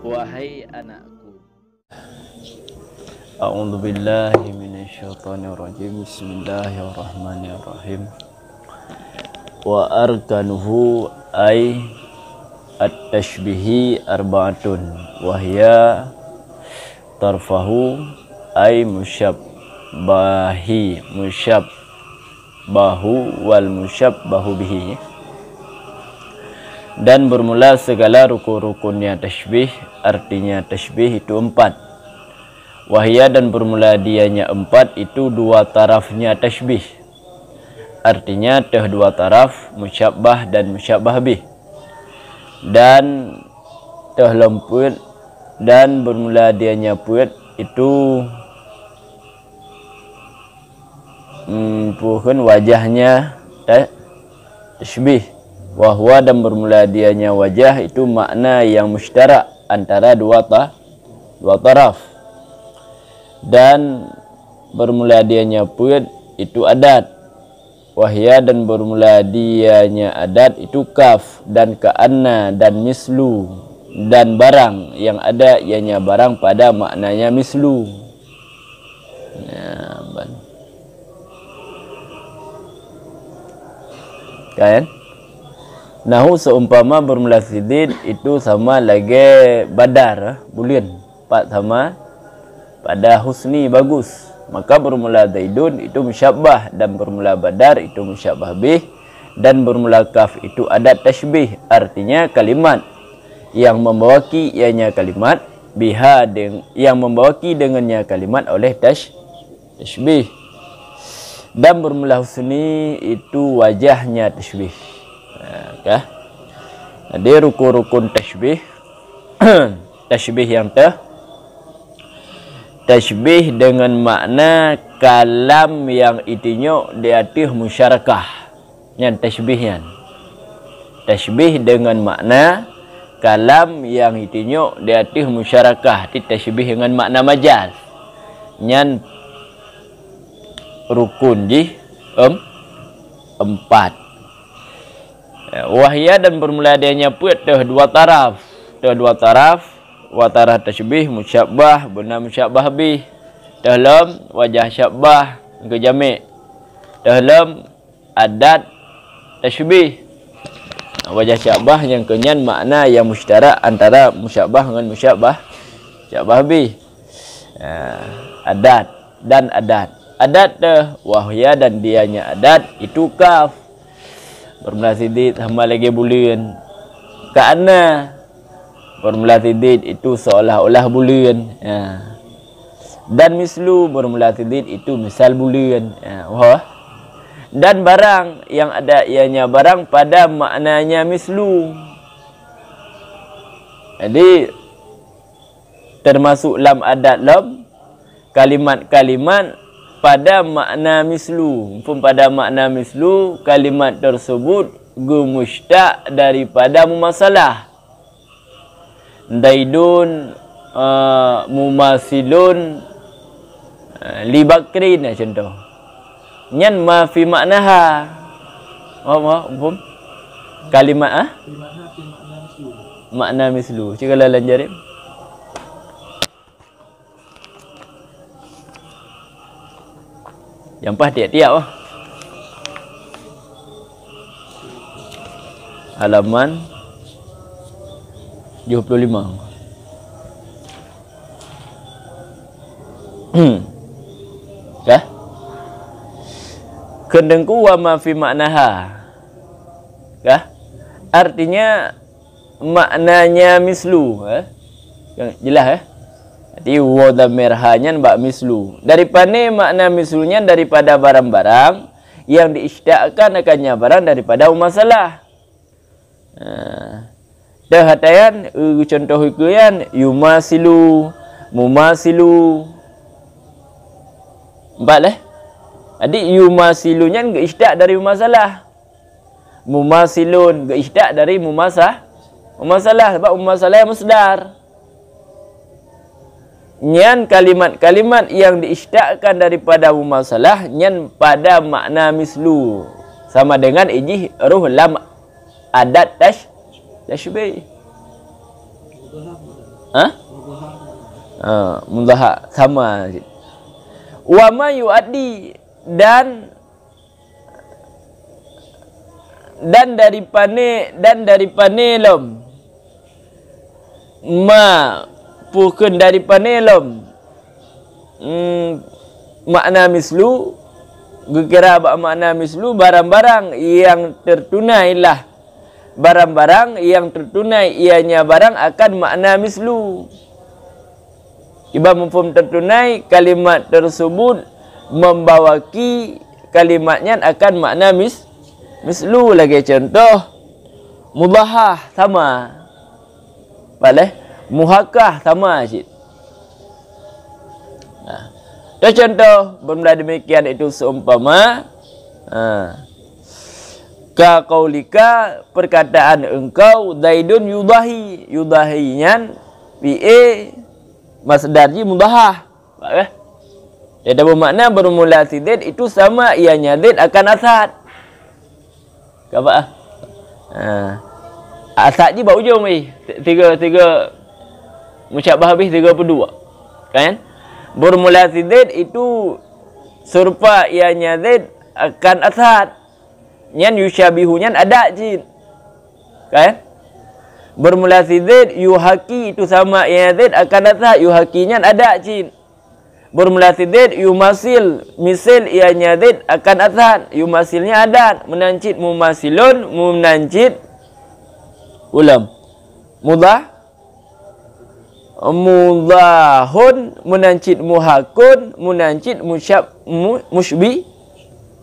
Wahai anakku. A'udzu billahi minasyaitonir rajim. Bismillahirrahmanirrahim. Wa arkanuhu ay at-tashbihi arba'atun wa hiya tarfahu ay musyabbahu wal musyabbahu bihi. Dan bermula segala rukun-rukunnya tashbih, artinya tashbih itu 4. Wahya dan bermula dianya 4 itu 2 tarafnya tashbih. Artinya teh 2 taraf musyabbah dan musyabbah bih. Dan teh lemput dan bermula dianya puet itu puhun wajahnya tashbih. Wahwa dan bermula dianya wajah itu makna yang musytarak antara dua taraf. Dan bermula dianya puet itu adat. Wahya dan bermula dianya adat itu kaf dan ka'anna dan mislu dan barang yang ada ianya barang pada maknanya mislu. Kan? Nahu seumpama bermula sidid itu sama lagi badar bulian. Pak sama pada husni bagus. Maka bermula zaidun itu musyabbah dan bermula badar itu musyabbah bih dan bermula kaf itu adat tashbih, artinya kalimat yang membawaki ianya kalimat biha yang membawaki dengannya kalimat oleh tashbih. Dan bermula husni itu wajahnya tashbih. Jadi rukun-rukun tashbih tashbih yang tashbih dengan makna kalam yang itinyo diatih musyarakah. Yang tashbihnya tashbih dengan makna kalam yang itinyo diatih musyarakah. Di tashbih dengan makna majaz. Nyan rukun di 4. Wahya dan bermula dianya puet teh 2 taraf. Teh 2 taraf. Wa taraf tashbih musyabbah benar musyabbah bih. Dalam wajah syabbah ke jami'. Dalam adat tashbih. Wajah syabbah yang kenyan makna yang musytarak antara musyabbah dengan musyabbah bih. Adat dan adat. Adat wahya dan dianya adat itu kaf. Bermula sidid sama lagi bulian. Ka'anna bermula sidid itu seolah-olah bulian. Dan mislu bermula sidid itu misal bulian. Dan barang yang ada ianya barang pada maknanya mislu. Jadi termasuk lam adat lam kalimat-kalimat pada makna mislu. Pada makna mislu kalimat tersebut gumushtaq daripada mumasalah. Daidun mumasilun libakrin contoh. Nyan ma fi maknaha. Apa? Kalimat makna mislu. Cik kalau lanjarin. Yang pas tiap-tiap halaman 75. Kah? Kendengku wa ma fi maknaha. Kah? Artinya maknanya mislu. Jelas Jadi wa dhamir hanya bak mislu. Daripada makna mislunya daripada barang-barang yang diishtaqkan akannya barang daripada masalah. Dah hatayan contoh ikuyan yumasilu, mumasilu. 4 Jadi yumasilunya ke ishtaq dari masalah. Mumasilun ke ishtaq dari mumasalah sebab mumasalah masdar. Nyan kalimat-kalimat yang diishtaqkan daripada mumasalah nyan pada makna mislu sama dengan ijih ruh lam adat tashbih. Mudhahar sama. Wa ma yuaddi dan daripada lom ma pukun daripada lom makna mislu kira makna mislu barang-barang yang tertunai lah, barang-barang yang tertunai ianya barang akan makna mislu. Iba mafhum tertunai kalimat tersebut membawaki kalimatnya akan makna mislu. Lagi contoh mudahah sama, boleh muhakah sama cik. Contoh benda demikian itu seumpama ka qaulika perkataan engkau Zaidun yudahinya fi'e masdarji mudahah. Dia ada bermakna bermula sidid itu sama ianya zid akan asad. Apa? Asad je bau ujung ni. Tiga musyabah habis 32. Kan? Bermula sidid itu serupa ianya zid akan asad. Nyan yusyabihunya ada jin. Kan? Bermula sidid yuhaki itu sama ianya zid akan asad, yuhakinya ada jin. Bermula sidid yumasil misil ianya zid akan asad, yumasilnya adat. Menancit mumasilun munancit ulam mudahun munancit muhakun munancit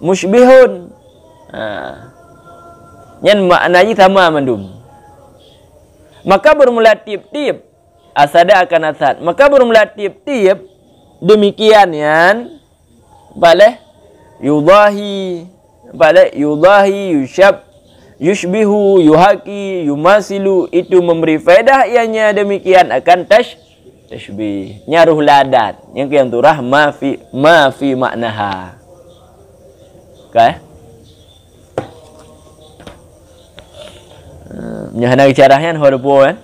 mushbihun. Yang maknanya sama mandum. Maka bermula tip-tip asada akan asad. Maka bermula tip-tip demikian yan boleh yudahi, boleh yudahi, yushbihu, yuhaki, yumasilu, itu memberi faedah ianya demikian akan tashbih. Nyaruh ladat yang kian turah ma fi maknaha. Okay? Nyahana caranya horpo kan?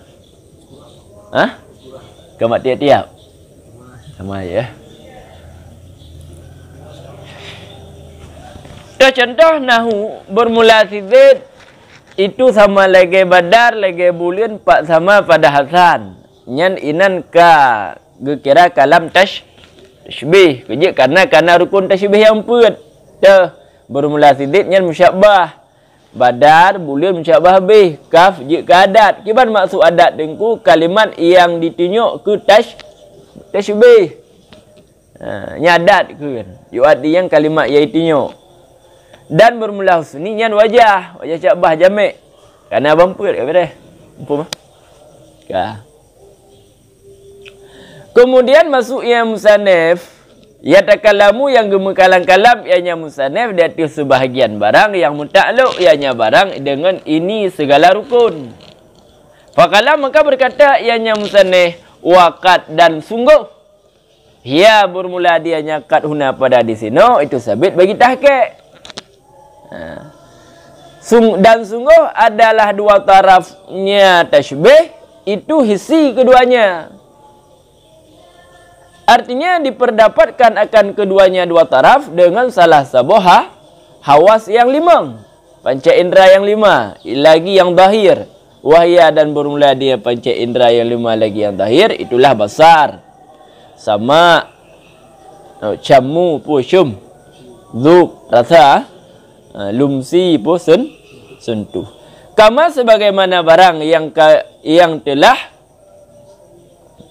Kamat tiap-tiap. Sama ya. Contoh nahu bermula sidid itu sama lagi badar lagi bulian pak sama pada hasan. Nyan inan ka kira kalam tashbih. Kerja karena rukun tashbih yang put. Bermula sidid nyan musyabbah. Badar bulian musyabbah habis. Kaf je ke adat. Kiban maksud adat dengku kalimat yang ditunjuk ke tashbih. Nyadat ke kan. Yu'addi yang kalimat yang ditunjuk. Dan bermula husni nyan wajah syabah jamek. Karena abang put ke pada. Umpama. Kemudian masuk yang musanif. Ya takalamu yang gemekalan kalam ianya musanif di atas sebahagian barang yang mutakluk ianya barang dengan ini segala rukun. Fakalam maka berkata ianya musanif waqat dan sungguh. Ya bermula dia nyakat huna pada di sini itu sabit bagi tahqiq. Dan sungguh adalah dua tarafnya tashbih itu hisi keduanya. Artinya diperdapatkan akan keduanya dua taraf dengan salah sebuah hawas yang 5. Panca indera yang 5. Lagi yang zahir. Wahya dan bermula dia panca indera yang 5 lagi yang zahir. Itulah basar. Sama. Camu pusyum. Zuk rasa. Lumsi pun sentuh. Kama sebagaimana barang yang telah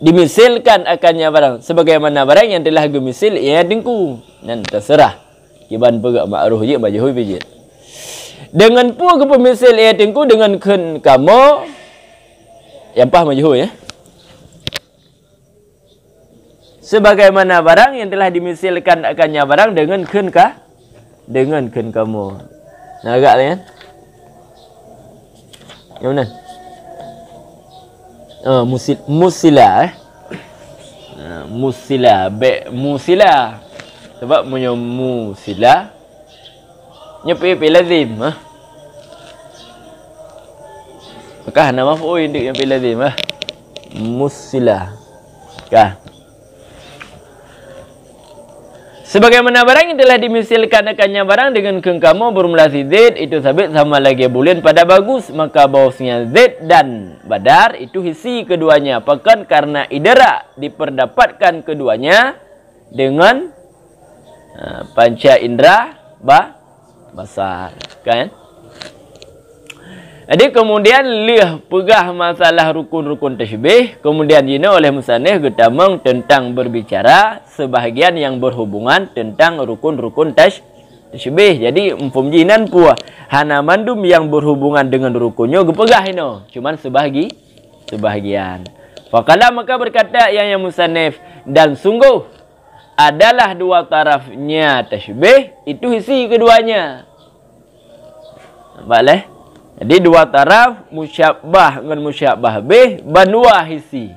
dimisilkan akannya barang sebagaimana barang yang telah gemisil ia dengku dan terserah kiban pegak makruh je majhul biji dengan pu ke pemisil ia dengku dengan kun kamu yang pah majhul ya sebagaimana barang yang telah dimisilkan akannya barang dengan kun kamu nah agak lah ya yang mana musila musila sebab punya musila nyepi lazim Maka nama maf'ul yang fil lazim ah. Musilah. Kah. Sebagaimana barang yang telah dimisalkan akannya barang dengan kamu bermula si Z itu sabit sama lagi bulian pada bagus, maka bahwasanya Z dan badar itu hisi keduanya. Bahkan karena idara diperdapatkan keduanya dengan panca indera basar, kan? Jadi kemudian liah pegah masalah rukun-rukun tasybih, kemudian jina oleh musannif getamang tentang berbicara sebahagian yang berhubungan tentang rukun-rukun tasybih. Jadi empum jinan pua hana mandum yang berhubungan dengan rukunnya gepegah ino, cuman sebahagian. Faqala maka berkata yang musannif, dan sungguh adalah dua tarafnya tasybih itu isi keduanya. Baiklah. Jadi dua taraf musyabbah dengan musyabbah bih banwa hisi.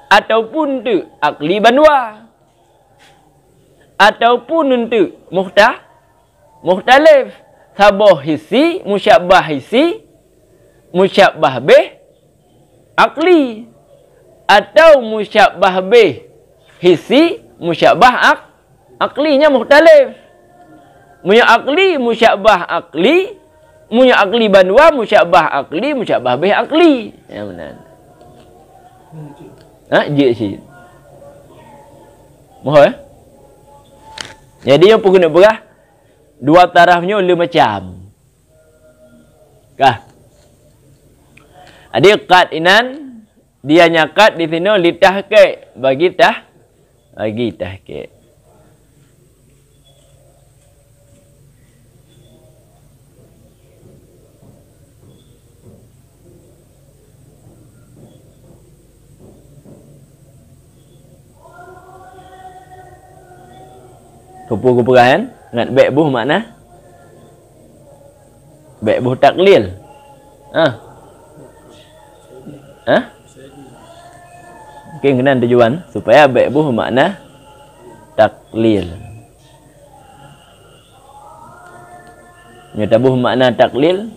Ataupun tu akli banwa. Ataupun untuk muhtalif. Sabah hisi, musyabbah bih akli. Atau musyabbah bih hisi, musyabbah aklinya muhtalif. Munya akli, musyabbah akli. Munya akli banwa, musyabbah akli, musyabbah bih akli. Ya benar. Jik sih. Mohon eh? Jadi yang pengguna berah dua tarafnya le macam. Kah? Adik qad inan dia nyakat di sini litah ke bagi tahqiq. Kupu-kupuran ngat baik buh makna baik buh taklil. Mungkin kena tujuan supaya baik buh makna taklil. Nyata buh makna taklil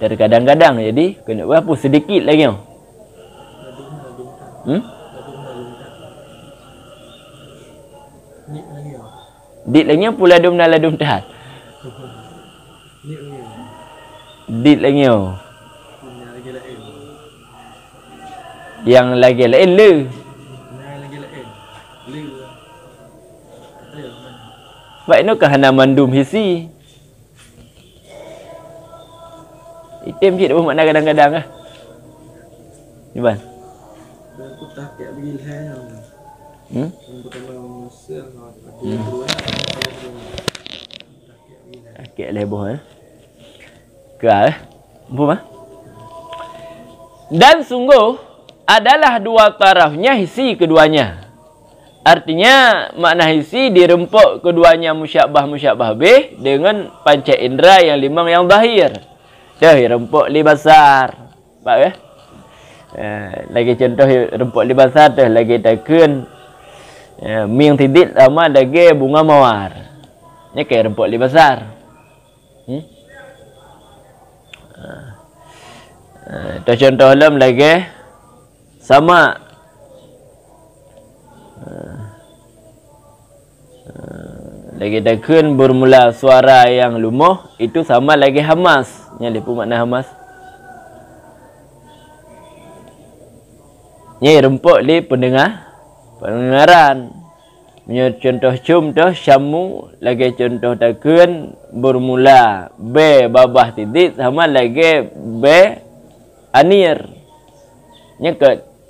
terkadang-kadang jadi kena berapa sedikit lagi. Dit lagi pula dum nala dum tahat. Dit lagi. Yang lagi lain le. Baik no kahana mandum hisi. Item je dah makna kadang-kadang ah. Gimana? Aku tak kayak begini. Kek leboh ke apa? Dan sungguh adalah dua tarafnya hisi keduanya. Artinya makna hisi dirempuk keduanya musyabbah bih dengan panca indera yang limang yang zahir. Dah rempuk li basar. Pak ya? Lagi contoh rempuk li basar tu lagi takun ming tidit sama lagi bunga mawar. Ni kayak rempuk li basar. Contoh dalam lagi sama lagi takun bermula suara yang lumuh itu sama lagi hamas. Ni lipu makna hamas. Ni rempuk li pendengaran. Punya contoh contoh syamu lagi contoh takun bermula b babah titik sama lagi b anir. Nya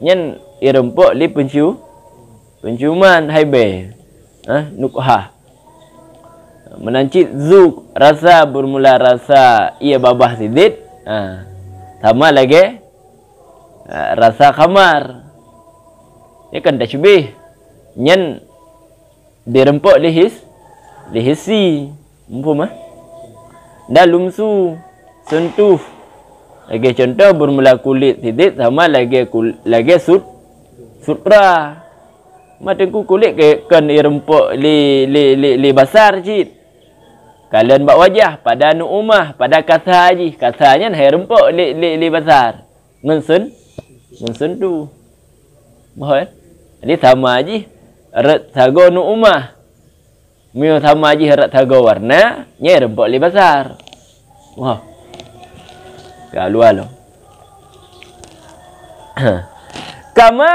nyen irempuk li penciuman hai be. Nukha. Menancit zuk rasa bermula rasa ia babah titik. Sama lagi rasa khamar. Ini kan tasybih. Nyen dirempuk lihisi. Umpama. Dah lumsu. Sentuh. Lagi contoh bermula kulit titik sama lagi sutra. Matengku kulit ke kan dirempuk li basar cit. Kalian bak wajah pada nu umah, pada kata haji. Katanya hai rempok li besar. Ngensen tu. Mohon. Jadi sama haji rat sago nu umah. Mio sama haji rat sago warna, nya rempok li besar. Wah. Galu-alu. Kama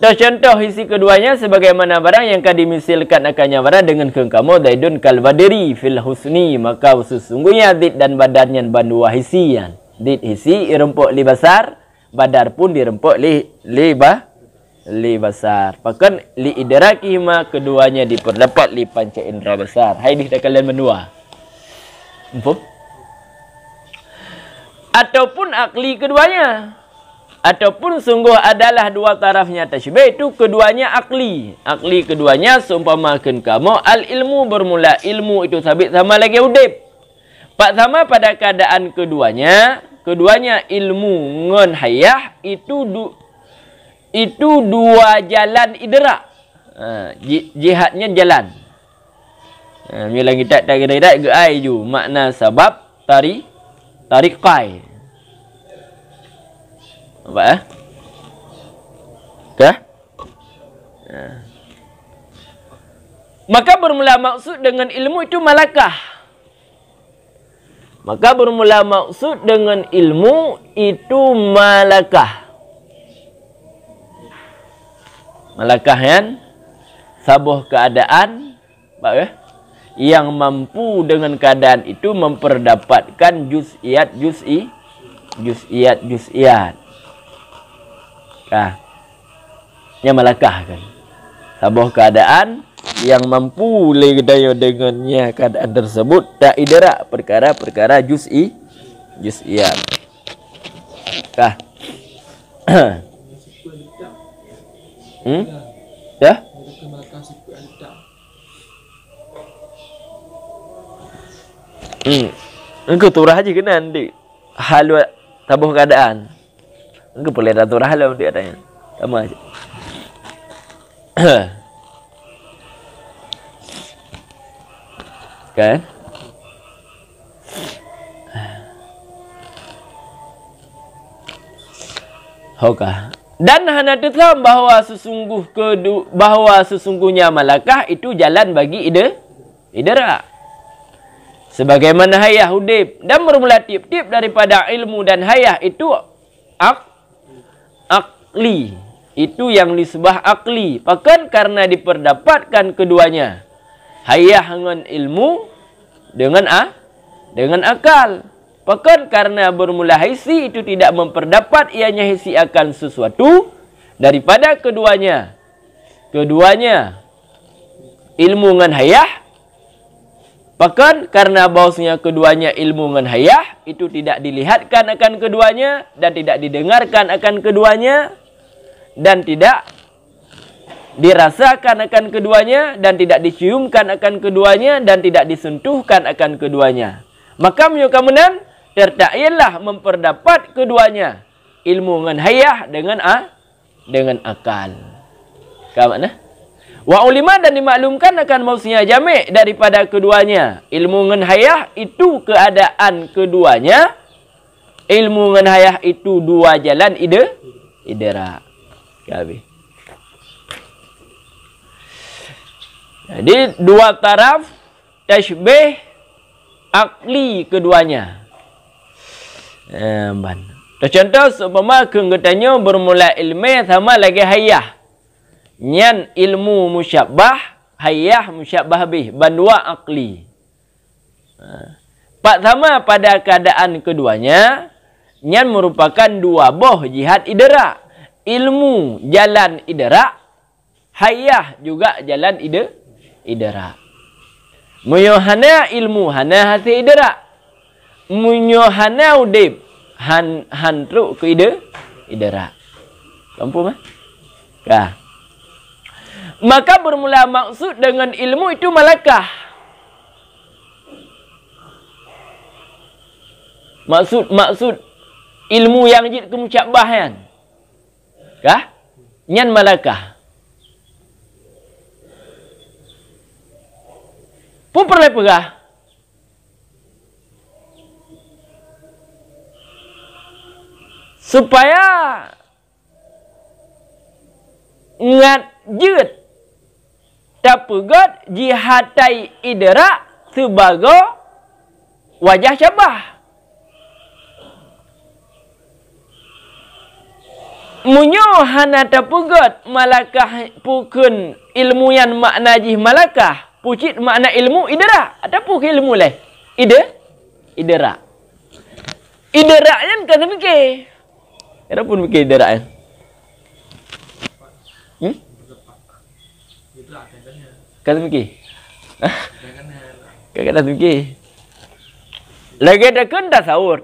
contoh isi keduanya sebagaimana barang yang akan dimisilkan akannya barang dengan kengkamo daidun kalbadiri fil husni, maka sesungguhnya did dan badannya bandua hisian. Did hisi irempok li besar, badar pun dirempok li besar. Bahkan li idraki ma keduanya diperdapat li panca indera besar. Hai dah kalian menua. Empuk. Ataupun akli keduanya. Ataupun sungguh adalah dua tarafnya tasybih, itu keduanya akli. Akli keduanya seumpamakan kamu al ilmu bermula ilmu itu sabit sama lagi udip. Pak sama pada keadaan keduanya ilmu ngon hayah itu dua jalan idrak. Jihadnya jalan. Bilang kita tak kira ke ai ju makna sebab tariqai. Apa Kah? Maka bermula maksud dengan ilmu itu malakah. Maka bermula maksud dengan ilmu itu malakah. Malakah kan? Sabuh keadaan yang mampu dengan keadaan itu memperdapatkan juz'iyat. Nya malakah kan. Sabuh keadaan yang mampu legdaya dengannya keadaan tersebut tak idrak perkara-perkara juz'iyat. Kah? Dah? Engkau turah aja kena nanti halu tabuh keadaan. Engkau boleh dah turah halu nanti adanya. Sama aja. Kan? Hokah. Dan hana tetap bahawa sesungguhnya malakah itu jalan bagi idrak. Sebagaimana hayah udip dan bermula tip-tip daripada ilmu dan hayah itu akli. Itu yang disebut akli. Bahkan karena diperdapatkan keduanya. Hayah dengan ilmu dengan akal. Bahkan karena bermula hisi itu tidak memperdapat ianya hisi akan sesuatu daripada keduanya. Keduanya ilmu dengan hayah. Bahkan karena bahawasanya keduanya ilmu dengan hayah itu tidak dilihatkan akan keduanya dan tidak didengarkan akan keduanya dan tidak dirasakan akan keduanya dan tidak diciumkan akan keduanya dan tidak disentuhkan akan keduanya. Maka menyukamenan tertakyinlah memperdapat keduanya ilmu dengan hayah dengan akal. Kau mana? Wa ulima dan dimaklumkan akan maksudnya jami' daripada keduanya. Ilmu dengan hayah itu keadaan keduanya. Ilmu dengan hayah itu dua jalan idrak. Habis. Jadi dua taraf tasybih akli keduanya. Contoh seumpama kenggetanya bermula ilmu sama lagi hayah. Nyan ilmu musyabbah, hayah musyabbah bih, bandua akli. Pak sama pada keadaan keduanya, nyan merupakan dua boh jihad idrak. Ilmu jalan idrak, hayah juga jalan idrak. Muyohana ilmu hana hati idrak. Muyohana udib hanru ke idrak. Mampu mah? Kah? Maka bermula maksud dengan ilmu itu malakah. Maksud ilmu yang jid kemucabbahan. Kah? Nyan malakah. Pun perlu perah. Supaya ngat jut tapugot jihatai idera sebagai wajah syabah. Munyo hana tapugot malakah pukun ilmu yang makna jih malakah pucit makna ilmu idera ataupun ilmu leh idera yang kan mikir ada pun mikir idera kan kan mikir kan mikir lagi ada kan tasawur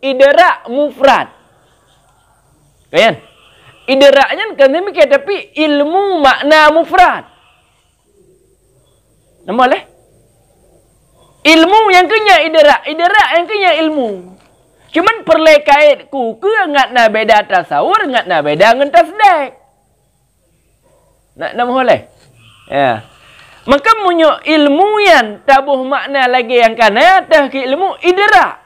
idera mufrad kan ideranya kan mikir tapi ilmu makna mufrad nama leh ilmu yang kenya idera yang kenya ilmu cuman perlekait ku ke ngat na beda tasawur ngat na beda ngan tasdek nak nama leh ya maka munyo ilmu yang tabuh makna lagi yang kana tah ke ilmu idera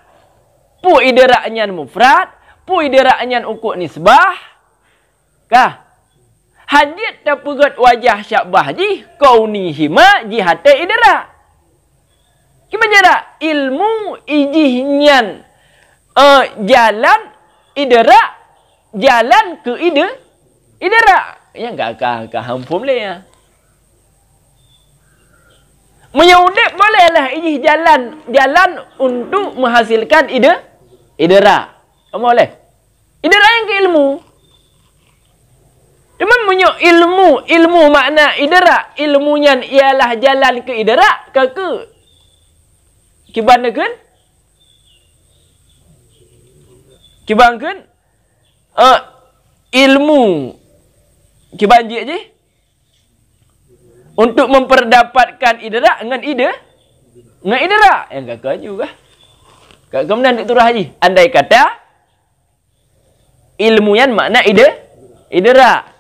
pu ideranya mufrad pu ideranya ukuk nisbah kah hadit tapugot wajah syabah ji kauni hima jihate idera. Gimana cara ilmu ijihnya jalan idera jalan ke idera yang gak hampum le ya. Menyudip bolehlah ijih jalan untuk menghasilkan idera. Kamu boleh? Idera yang ke ilmu. Cuma punya ilmu makna idera, ilmunya ialah jalan ke idera ke kibanakan? Kibangkan ilmu kibanji aja untuk memperdapatkan idera dengan idera yang kakak juga. Kak kemudian diturah haji. Andai kata ilmunya makna idera.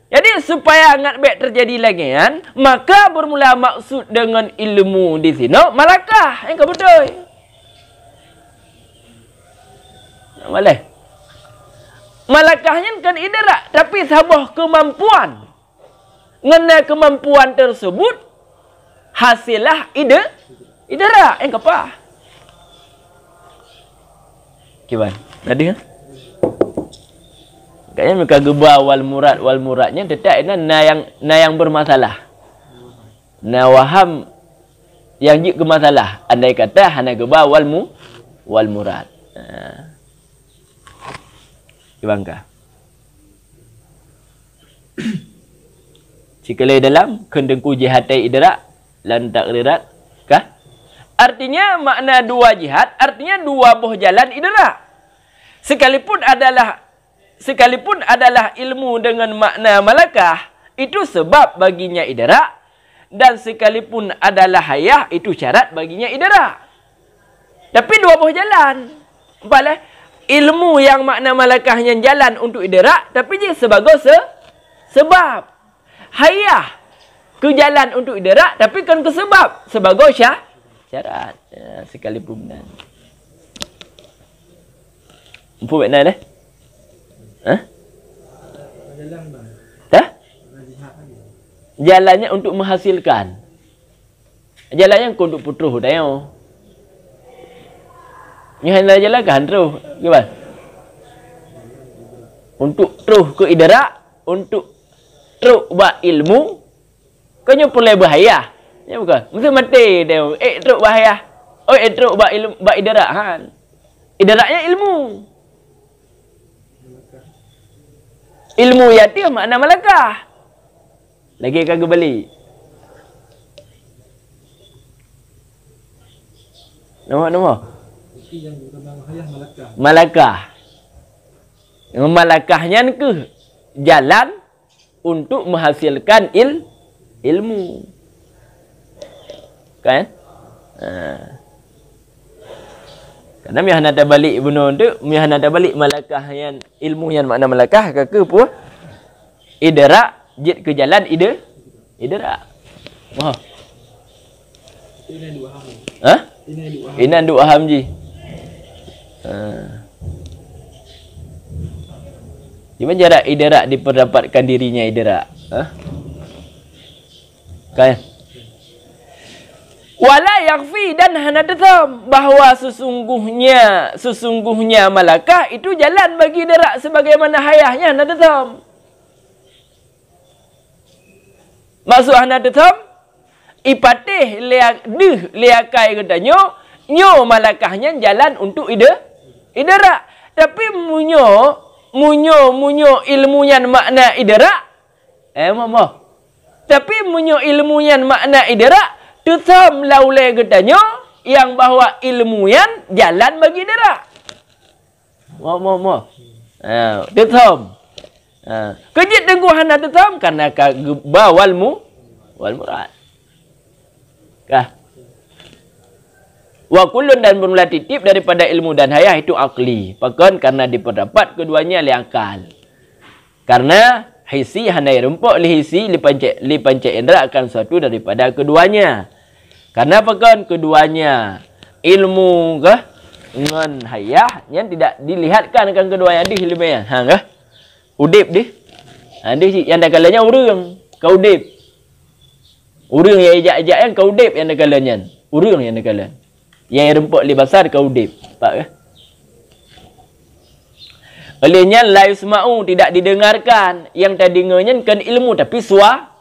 Jadi supaya ngat baik terjadi lagi kan, maka bermula maksud dengan ilmu di sini malakah yang kebetul. Boleh. Malakahnya kan idera, tapi sabah kemampuan. Ngena kemampuan tersebut hasillah idera yang apa? Gimana? Tadi kan? Kayaknya mereka gebah wal muradnya tetap ini na yang bermasalah. Na waham yang jik bermasalah. Andai kata hana gebah wal murad. Gimana? Cikalai dalam kendengku jihatai idrak lan takrirat kah? Artinya makna dua jihad, artinya dua buah jalan idrak. Sekalipun adalah ilmu dengan makna malakah, itu sebab baginya idrak, dan sekalipun adalah hayah, itu syarat baginya idrak. Tapi dua buah jalan. Balah ilmu yang makna malakahnya jalan untuk idrak, tapi dia sebagai sebab. Hayah ke jalan untuk idrak, tapi kan ke sebab sebagai syarat. Sekalipun benar. Empu benar dah? Jalannya untuk menghasilkan. Jalannya untuk putruh dah. Ni hanya jalan kan terus. Gimana? Untuk terus ke idrak, untuk terus buat ilmu, kau perlu bahaya. Ya bukan? Mesti mati dia. Terus bahaya. Terus buat ilmu, buat idrak kan. Idraknya ilmu. Ilmu yatim makna malakah. Lagi kagak balik. Nama. Malakah. Yang malakahnya ke jalan untuk menghasilkan ilmu. Kan? Karena mihan ada balik bunuh tu, mihan ada balik malakah yang ilmu yang makna malakah ke pun idrak jid ke jalan idrak. Wah. Ini dua ham. Hah? Ini dua ham. Inan duk aham ji. Gimana jarak idrak diperdapatkan dirinya idrak? Hah? Kan? Wala yakfi dan hanadatham, bahawa sesungguhnya malakah itu jalan bagi idrak sebagaimana hayahnya hanadatham. Maksud hanadatham ipatih liakai katanya nyo malakahnya jalan untuk idrak. Tapi munyo ilmunya makna idrak. Mama. Tapi munyo ilmunya makna idrak, tutam laulai katanya yang bahawa ilmuyan jalan bagi idrak. Mo. Tutam. Kejit dengkuhan tutam karena bawalmu wal murad. Kah? Wa kullun dan bermula titip daripada ilmu dan hayah itu akli. Pakon karena diperdapat keduanya li akal. Karena hisi handai rempuk li hisi li pancak indra akan suatu daripada keduanya. Karena pakon keduanya ilmu kah dengan hayah yang tidak dilihatkan akan keduanya di ilmunya. Kah? Udip di. Di yang dah kalanya urang kau udip. Urang yang ejak-ejak yang kau udip yang dah kalanya. Urang yang dah kalanya. Yang rempuk li basar kau udip. Pak ke? Olehnya la yusma'u tidak didengarkan. Yang tadi dengarnya kan ilmu tapi suara.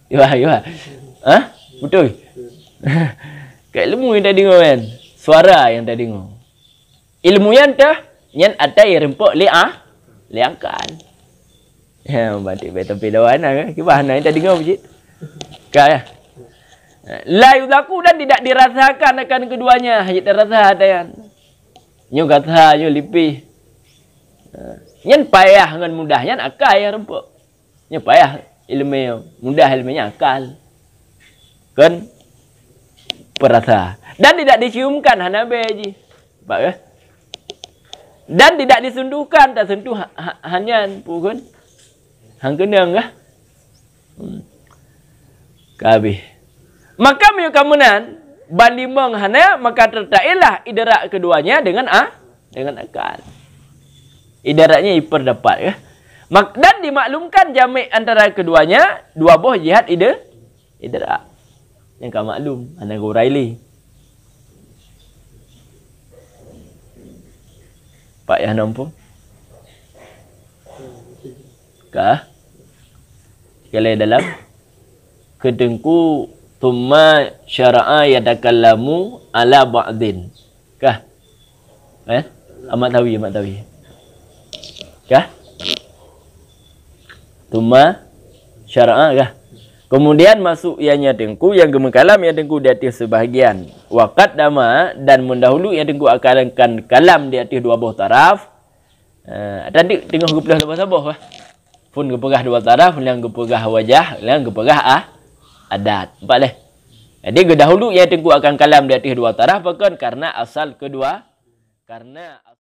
Ya. Hah? Betul. Ke ilmu yang tadi dengar kan. Suara yang tadi dengar. Ilmu yang dah yang ada yang rempuk li akal. Ya, batik tapi lawan ke? Gimana yang tadi dengar bujit? Kaya. La yudaku dan tidak dirasakan akan keduanya. Hanya terasa dayan. Nyo kata nyo lipi. Nyen payah dengan mudahnya akal yang rempuk. Nyo payah ilmu mudah ilmunya akal. Kan perasa. Dan tidak diciumkan hanabe ji. Pak ke? Dan tidak disentuhkan, tak sentuh hanyan pun. Hang kenang kah? Kabih. Maka kamunan bandimang hana maka tertailah idrak keduanya dengan akal. Idraknya diperdapat ya. Dan dimaklumkan jami' antara keduanya dua buah jihad idrak. Yang kau maklum hana Ghuraili. Pak yang nampu? Kah? Kalau dalam kedengku thumma syara'a yatakallamu ala ba'din. Kah? Amat tawi. Kah? Thumma syara'a kah? Kemudian masuk ianya dengku yang gemekalam yang dengku di atas sebahagian. Waqad dama dan mendahulu yang dengku akan kalam di atas dua buah taraf. Tadi tengok gepegah dua sabah. Pun gepegah dua taraf, yang gepegah wajah, yang gepegah adat. Nampak leh. Jadi dahulu yang dengku akan kalam di atas dua taraf bahkan karena asal kedua. Karena